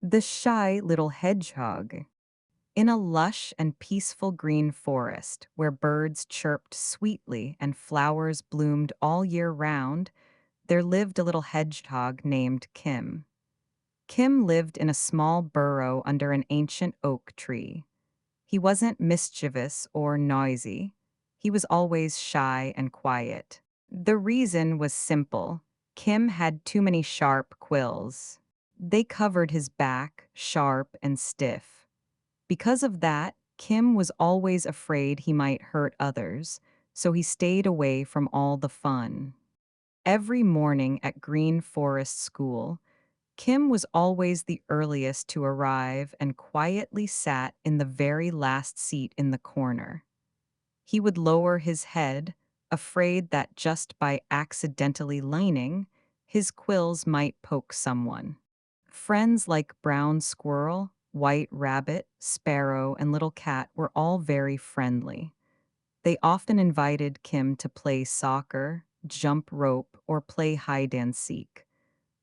The shy little hedgehog. In a lush and peaceful green forest where birds chirped sweetly and flowers bloomed all year round, there lived a little hedgehog named Kim. Kim lived in a small burrow under an ancient oak tree. He wasn't mischievous or noisy. He was always shy and quiet. The reason was simple. Kim had too many sharp quills. They covered his back, sharp and stiff. Because of that, Kim was always afraid he might hurt others, so he stayed away from all the fun. Every morning at Green Forest School, Kim was always the earliest to arrive and quietly sat in the very last seat in the corner. He would lower his head, afraid that just by accidentally leaning, his quills might poke someone. Friends like Brown Squirrel, White Rabbit, Sparrow, and Little Cat were all very friendly. They often invited Kim to play soccer, jump rope, or play hide and seek.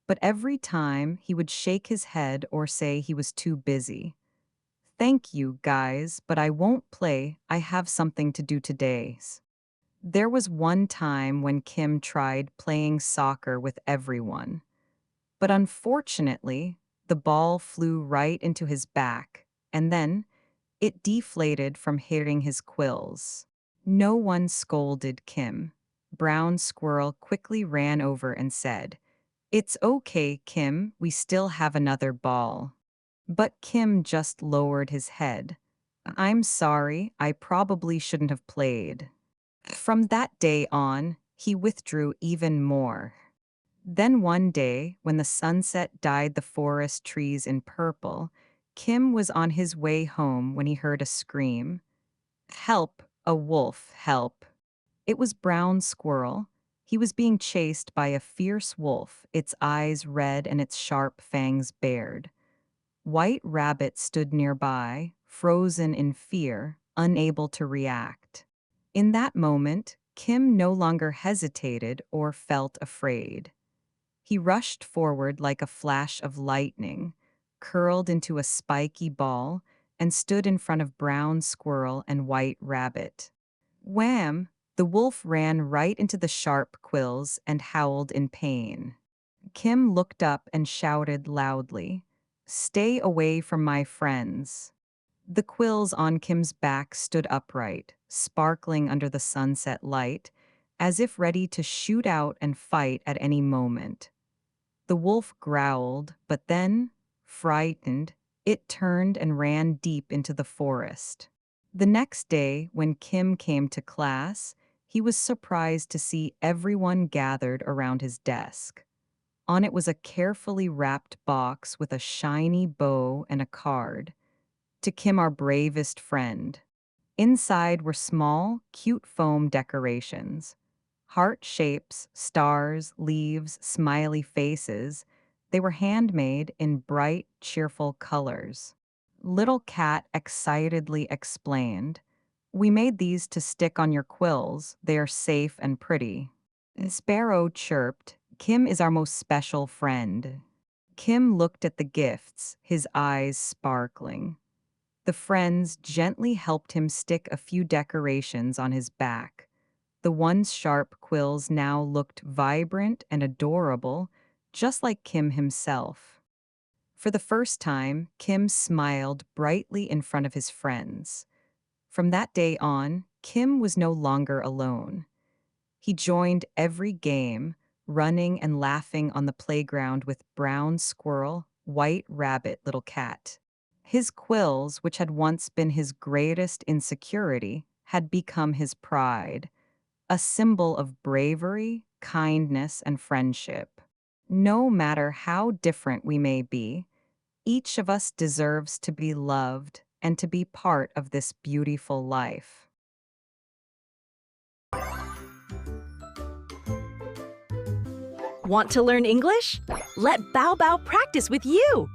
But every time he would shake his head or say he was too busy. Thank you, guys, but I won't play. I have something to do today. There was one time when Kim tried playing soccer with everyone, but unfortunately, the ball flew right into his back, and then it deflated from hitting his quills. No one scolded Kim. Brown Squirrel quickly ran over and said, "It's okay, Kim, we still have another ball." But Kim just lowered his head. "I'm sorry, I probably shouldn't have played." From that day on, he withdrew even more. Then one day, when the sunset dyed the forest trees in purple, Kim was on his way home when he heard a scream. "Help, a wolf, help." It was Brown Squirrel. He was being chased by a fierce wolf, its eyes red and its sharp fangs bared. White Rabbit stood nearby, frozen in fear, unable to react. In that moment, Kim no longer hesitated or felt afraid. He rushed forward like a flash of lightning, curled into a spiky ball, and stood in front of Brown Squirrel and White Rabbit. Wham! The wolf ran right into the sharp quills and howled in pain. Kim looked up and shouted loudly, "Stay away from my friends." The quills on Kim's back stood upright, sparkling under the sunset light, as if ready to shoot out and fight at any moment. The wolf growled, but then, frightened, it turned and ran deep into the forest. The next day, when Kim came to class, he was surprised to see everyone gathered around his desk. On it was a carefully wrapped box with a shiny bow and a card. "To Kim, our bravest friend." Inside were small, cute foam decorations. Heart shapes, stars, leaves, smiley faces. They were handmade in bright, cheerful colors. Little Cat excitedly explained, "We made these to stick on your quills. They are safe and pretty." Sparrow chirped, "Kim is our most special friend." Kim looked at the gifts, his eyes sparkling. The friends gently helped him stick a few decorations on his back. The once sharp quills now looked vibrant and adorable, just like Kim himself. For the first time, Kim smiled brightly in front of his friends. From that day on, Kim was no longer alone. He joined every game, running and laughing on the playground with Brown Squirrel, White Rabbit, Little Cat. His quills, which had once been his greatest insecurity, had become his pride, a symbol of bravery, kindness, and friendship. No matter how different we may be, each of us deserves to be loved and to be part of this beautiful life. Want to learn English? Let Bao Bao practice with you.